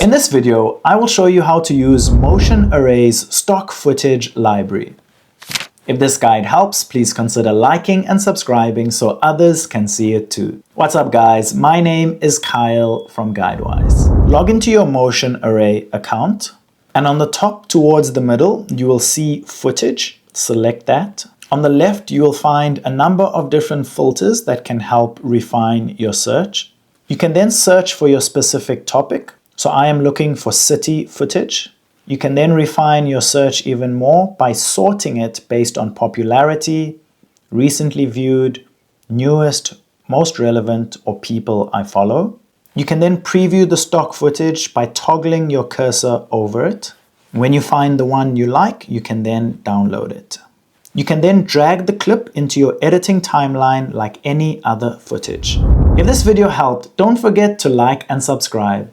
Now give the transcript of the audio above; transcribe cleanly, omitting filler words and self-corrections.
In this video, I will show you how to use Motion Array's stock footage library. If this guide helps, please consider liking and subscribing so others can see it too. What's up guys, my name is Kyle from GuideWise. Log into your Motion Array account and on the top towards the middle, you will see footage. Select that. On the left, you will find a number of different filters that can help refine your search. You can then search for your specific topic. So I am looking for city footage. You can then refine your search even more by sorting it based on popularity, recently viewed, newest, most relevant, or people I follow. You can then preview the stock footage by toggling your cursor over it. When you find the one you like, you can then download it. You can then drag the clip into your editing timeline like any other footage. If this video helped, don't forget to like and subscribe.